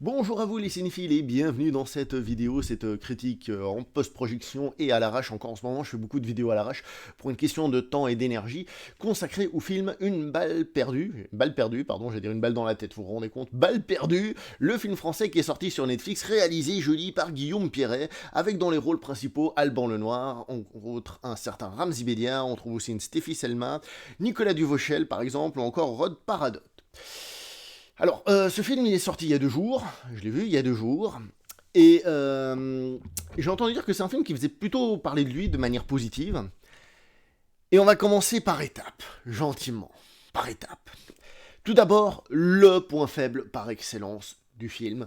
Bonjour à vous les cinéphiles et bienvenue dans cette vidéo, cette critique en post-projection et à l'arrache. Encore en ce moment, je fais beaucoup de vidéos à l'arrache pour une question de temps et d'énergie consacrée au film Une balle perdue, pardon, j'allais dire une balle dans la tête, vous vous rendez compte, Balle perdue, le film français qui est sorti sur Netflix, réalisé jeudi par Guillaume Pierret, avec dans les rôles principaux Alban Lenoir, entre autres un certain Ramzy Bedia, on trouve aussi une Stéphie Selma, Nicolas Duvauchel par exemple, ou encore Rod Paradot. Alors, ce film, il est sorti il y a 2 jours, je l'ai vu il y a 2 jours, et j'ai entendu dire que c'est un film qui faisait plutôt parler de lui de manière positive, et on va commencer par étapes, gentiment, par étapes. Tout d'abord, le point faible par excellence du film,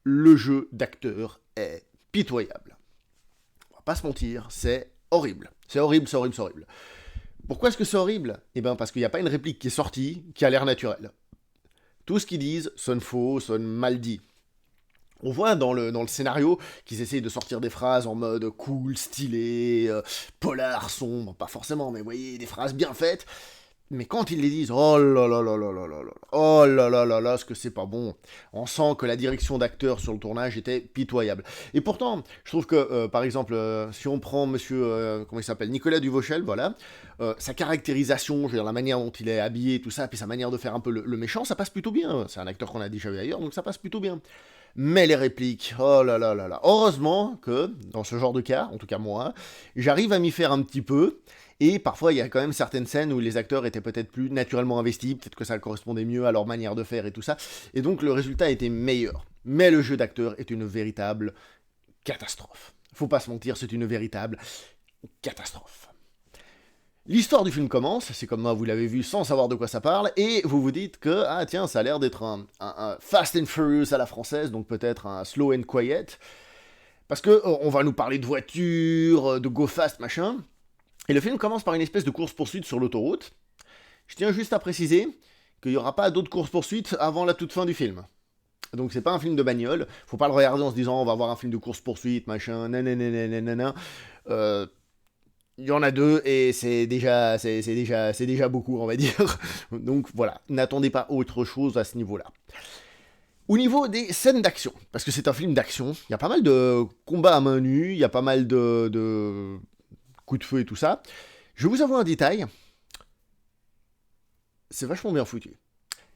le jeu d'acteur est pitoyable. On va pas se mentir, c'est horrible. C'est horrible, c'est horrible, c'est horrible. Pourquoi est-ce que c'est horrible ? Eh bien parce qu'il n'y a pas une réplique qui est sortie qui a l'air naturelle. Tout ce qu'ils disent sonne faux, sonne mal dit. On voit dans le scénario qu'ils essayent de sortir des phrases en mode cool, stylé, polar, sombre, pas forcément, mais vous voyez, des phrases bien faites. Mais quand ils les disent, oh là là là là là là là, oh là là là là, ce que c'est pas bon. On sent que la direction d'acteur sur le tournage était pitoyable. Et pourtant, je trouve que, par exemple, si on prend monsieur, comment il s'appelle, Nicolas Duvauchel, voilà, sa caractérisation, je veux dire, la manière dont il est habillé, tout ça, puis sa manière de faire un peu le méchant, ça passe plutôt bien. C'est un acteur qu'on a déjà vu ailleurs, donc ça passe plutôt bien. Mais les répliques, oh là là là là. Heureusement que, dans ce genre de cas, en tout cas moi, j'arrive à m'y faire un petit peu, et parfois il y a quand même certaines scènes où les acteurs étaient peut-être plus naturellement investis, peut-être que ça correspondait mieux à leur manière de faire et tout ça, et donc le résultat était meilleur. Mais le jeu d'acteur est une véritable catastrophe. Faut pas se mentir, c'est une véritable catastrophe. L'histoire du film commence, c'est comme moi vous l'avez vu sans savoir de quoi ça parle, et vous vous dites que, ah tiens, ça a l'air d'être un Fast and Furious à la française, donc peut-être un Slow and Quiet, parce que on va nous parler de voitures, de go fast, machin, et le film commence par une espèce de course-poursuite sur l'autoroute. Je tiens juste à préciser qu'il n'y aura pas d'autres courses-poursuites avant la toute fin du film. Donc c'est pas un film de bagnole, faut pas le regarder en se disant on va voir un film de course-poursuite, machin, nanana. Il y en a deux et c'est déjà beaucoup, on va dire. Donc voilà, n'attendez pas autre chose à ce niveau-là. Au niveau des scènes d'action, parce que c'est un film d'action, il y a pas mal de combats à main nue, il y a pas mal de coups de feu et tout ça. Je vous avoue un détail, c'est vachement bien foutu.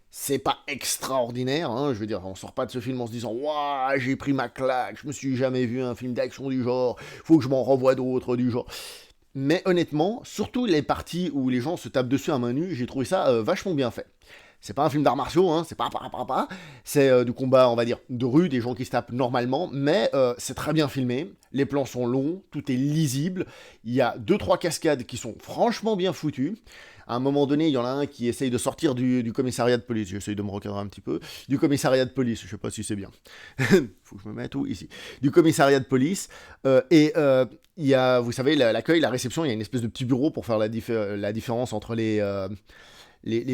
C'est pas extraordinaire, hein, je veux dire, on sort pas de ce film en se disant waouh, j'ai pris ma claque, je me suis jamais vu un film d'action du genre, faut que je m'en revoie d'autres du genre. Mais honnêtement, surtout les parties où les gens se tapent dessus à main nue, j'ai trouvé ça vachement bien fait. C'est pas un film d'arts martiaux, hein, c'est pas, c'est du combat, on va dire, de rue, des gens qui se tapent normalement, mais c'est très bien filmé, les plans sont longs, tout est lisible, il y a 2-3 cascades qui sont franchement bien foutues. À un moment donné, il y en a un qui essaye de sortir du commissariat de police, j'essaye de me recadrer un petit peu, du commissariat de police, je sais pas si c'est bien. Faut que je me mette où ici. Du commissariat de police, il y a, vous savez, l'accueil, la réception, il y a une espèce de petit bureau pour faire la différence entre les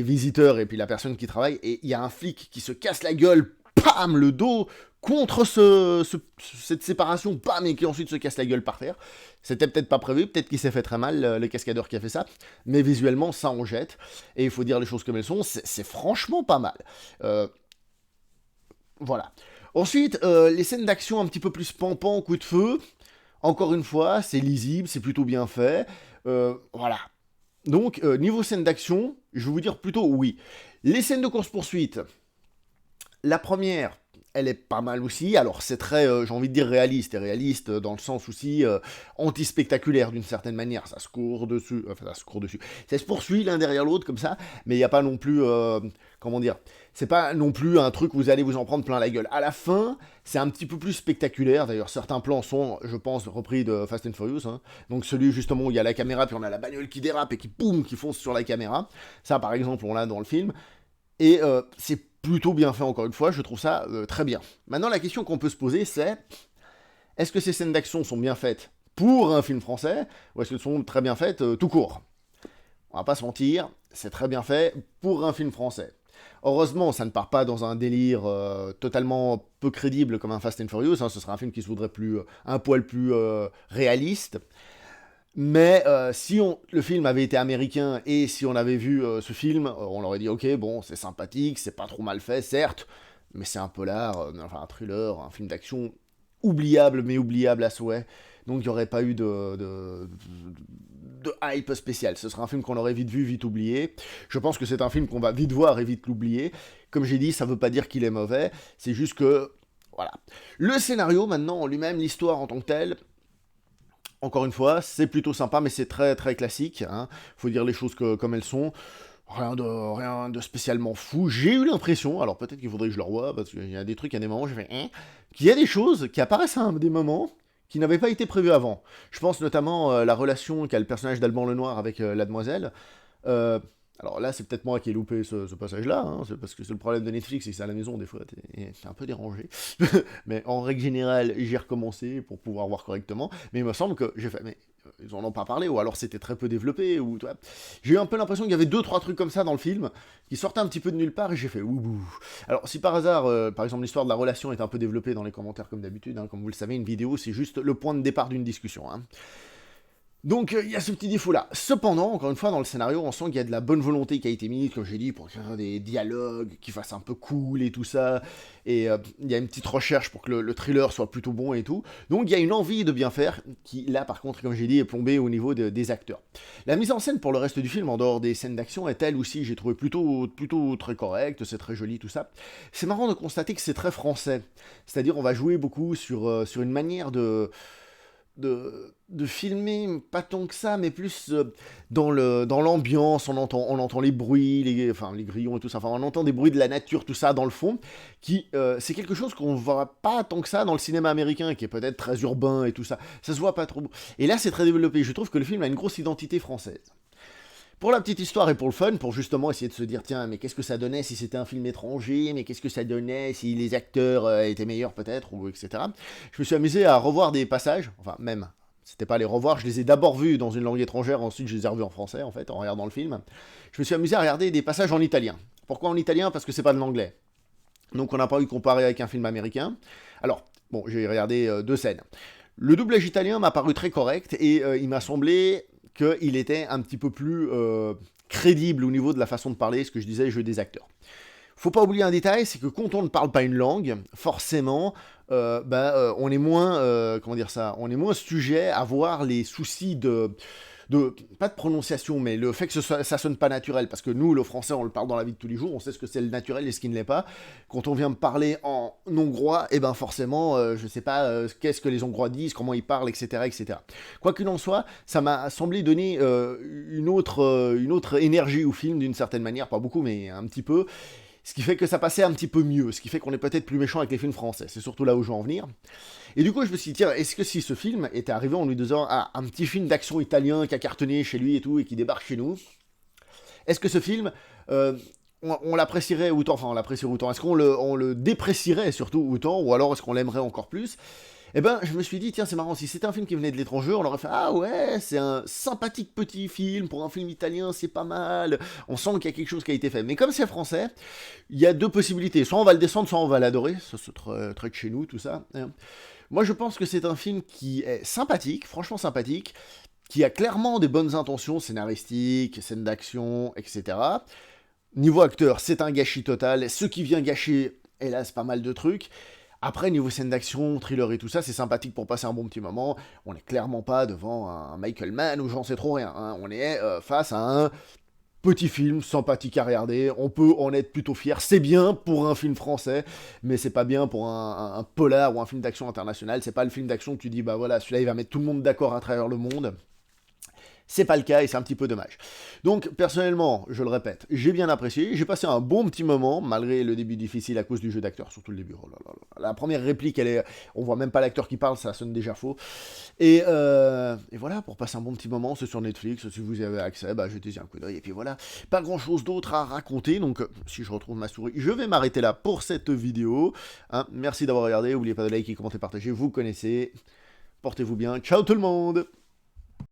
visiteurs et puis la personne qui travaille, et il y a un flic qui se casse la gueule, pam, le dos, contre cette séparation, bam, et qui ensuite se casse la gueule par terre. C'était peut-être pas prévu, peut-être qu'il s'est fait très mal, le cascadeur qui a fait ça, mais visuellement, ça en jette, et il faut dire les choses comme elles sont, c'est franchement pas mal. Voilà. Ensuite, les scènes d'action un petit peu plus pampan, coup de feu, encore une fois, c'est lisible, c'est plutôt bien fait, voilà. Donc, niveau scène d'action, je vais vous dire plutôt oui. Les scènes de course-poursuite, la première, elle est pas mal aussi. Alors, c'est très, j'ai envie de dire réaliste, et réaliste dans le sens aussi anti-spectaculaire d'une certaine manière. Ça se court dessus, enfin, ça se court dessus. Ça se poursuit l'un derrière l'autre comme ça, mais il n'y a pas non plus, comment dire, c'est pas non plus un truc où vous allez vous en prendre plein la gueule. À la fin, c'est un petit peu plus spectaculaire. D'ailleurs, certains plans sont, je pense, repris de Fast and Furious. Hein. Donc celui justement où il y a la caméra, puis on a la bagnole qui dérape et qui boum, qui fonce sur la caméra. Ça, par exemple, on l'a dans le film. Et c'est plutôt bien fait, encore une fois. Je trouve ça très bien. Maintenant, la question qu'on peut se poser, c'est est-ce que ces scènes d'action sont bien faites pour un film français, ou est-ce qu'elles sont très bien faites tout court ? On va pas se mentir, c'est très bien fait pour un film français. Heureusement, ça ne part pas dans un délire totalement peu crédible comme un Fast and Furious, hein, ce serait un film qui se voudrait un poil plus réaliste. Mais si le film avait été américain et si on avait vu ce film, on aurait dit ok, bon, c'est sympathique, c'est pas trop mal fait, certes, mais c'est un polar, enfin un thriller, un film d'action oubliable, mais oubliable à souhait. Donc il n'y aurait pas eu de hype spécial. Ce serait un film qu'on aurait vite vu, vite oublié. Je pense que c'est un film qu'on va vite voir et vite l'oublier. Comme j'ai dit, ça ne veut pas dire qu'il est mauvais, c'est juste que... Voilà. Le scénario, maintenant, en lui-même, l'histoire en tant que telle, encore une fois, c'est plutôt sympa, mais c'est très très classique. Hein. Faut dire les choses comme elles sont. Rien de spécialement fou. J'ai eu l'impression, alors peut-être qu'il faudrait que je le revoie, parce qu'il y a des trucs, il y a des moments, j'ai fait hein, qu'il y a des choses qui apparaissent à des moments qui n'avaient pas été prévues avant. Je pense notamment la relation qu'a le personnage d'Alban Lenoir avec la demoiselle. Alors là, c'est peut-être moi qui ai loupé ce passage-là, hein, c'est parce que c'est le problème de Netflix, c'est que c'est à la maison, des fois, t'es un peu dérangé. Mais en règle générale, j'ai recommencé pour pouvoir voir correctement, mais il me semble que j'ai fait, mais ils en ont pas parlé, ou alors c'était très peu développé, ou tu vois. J'ai eu un peu l'impression qu'il y avait 2-3 trucs comme ça dans le film, qui sortaient un petit peu de nulle part, et j'ai fait ouh. Alors si par hasard, par exemple l'histoire de la relation est un peu développée dans les commentaires comme d'habitude, hein, comme vous le savez, une vidéo c'est juste le point de départ d'une discussion. Hein. Donc il y a ce petit défaut-là. Cependant, encore une fois, dans le scénario, on sent qu'il y a de la bonne volonté qui a été mise, comme j'ai dit, pour faire des dialogues qui fassent un peu cool et tout ça. Et il y a une petite recherche pour que le thriller soit plutôt bon et tout. Donc il y a une envie de bien faire, qui là, par contre, comme j'ai dit, est plombée au niveau des acteurs. La mise en scène pour le reste du film, en dehors des scènes d'action, est elle aussi, j'ai trouvé plutôt très correcte, c'est très joli, tout ça. C'est marrant de constater que c'est très français. C'est-à-dire, on va jouer beaucoup sur une manière de filmer, pas tant que ça, mais plus dans l'ambiance, on entend les bruits, les grillons et tout ça, enfin on entend des bruits de la nature, tout ça dans le fond, qui c'est quelque chose qu'on voit pas tant que ça dans le cinéma américain, qui est peut-être très urbain et tout ça, ça se voit pas trop. Et là c'est très développé, je trouve que le film a une grosse identité française. Pour la petite histoire et pour le fun, pour justement essayer de se dire, tiens, mais qu'est-ce que ça donnait si c'était un film étranger, mais qu'est-ce que ça donnait si les acteurs étaient meilleurs peut-être, ou etc. Je me suis amusé à revoir des passages, enfin même, c'était pas les revoir, je les ai d'abord vus dans une langue étrangère, ensuite je les ai revus en français en fait, en regardant le film. Je me suis amusé à regarder des passages en italien. Pourquoi en italien? Parce que c'est pas de l'anglais. Donc on n'a pas eu comparé avec un film américain. Alors, bon, j'ai regardé 2 scènes. Le doublage italien m'a paru très correct et il m'a semblé qu'il était un petit peu plus crédible au niveau de la façon de parler, ce que je disais, jeu des acteurs. Faut pas oublier un détail, c'est que quand on ne parle pas une langue, forcément, on est moins, comment dire ça, on est moins sujet à voir les soucis pas de prononciation, mais le fait que ça sonne pas naturel, parce que nous, le français, on le parle dans la vie de tous les jours, on sait ce que c'est le naturel et ce qui ne l'est pas. Quand on vient me parler en hongrois, et ben forcément, je sais pas qu'est-ce que les hongrois disent, comment ils parlent, etc., etc. Quoi qu'il en soit, ça m'a semblé donner une autre énergie au film, d'une certaine manière, pas beaucoup, mais un petit peu. Ce qui fait que ça passait un petit peu mieux, ce qui fait qu'on est peut-être plus méchant avec les films français. C'est surtout là où je veux en venir. Et du coup, je me suis dit, tiens, est-ce que si ce film était arrivé en lui disant, ah, un petit film d'action italien qui a cartonné chez lui et tout, et qui débarque chez nous, est-ce que ce film, on l'apprécierait autant, enfin on l'apprécierait autant, est-ce on le déprécierait surtout autant, ou alors est-ce qu'on l'aimerait encore plus? Eh ben, je me suis dit, tiens, c'est marrant, si c'était un film qui venait de l'étranger, on aurait fait, ah ouais, c'est un sympathique petit film, pour un film italien, c'est pas mal, on sent qu'il y a quelque chose qui a été fait. Mais comme c'est français, il y a 2 possibilités, soit on va le descendre, soit on va l'adorer, ça c'est très de chez nous, tout ça. Moi, je pense que c'est un film qui est sympathique, franchement sympathique, qui a clairement des bonnes intentions scénaristiques, scènes d'action, etc. Niveau acteur, c'est un gâchis total, ce qui vient gâcher, hélas, pas mal de trucs. Après, niveau scène d'action, thriller et tout ça, c'est sympathique pour passer un bon petit moment. On n'est clairement pas devant un Michael Mann ou j'en sais trop rien. Hein. On est face à un petit film sympathique à regarder. On peut en être plutôt fier. C'est bien pour un film français, mais c'est pas bien pour un polar ou un film d'action international. C'est pas le film d'action que tu dis, bah voilà, celui-là il va mettre tout le monde d'accord à travers le monde. C'est pas le cas et c'est un petit peu dommage. Donc personnellement, je le répète, j'ai bien apprécié, j'ai passé un bon petit moment, malgré le début difficile à cause du jeu d'acteur, surtout le début. Oh là là là. La première réplique, on voit même pas l'acteur qui parle, ça sonne déjà faux. Et voilà, pour passer un bon petit moment, c'est sur Netflix, si vous y avez accès, bah jetez-y un coup d'œil, et puis voilà. Pas grand chose d'autre à raconter, donc si je retrouve ma souris, je vais m'arrêter là pour cette vidéo. Hein, merci d'avoir regardé, n'oubliez pas de liker, commenter, partager, vous connaissez. Portez-vous bien, ciao tout le monde!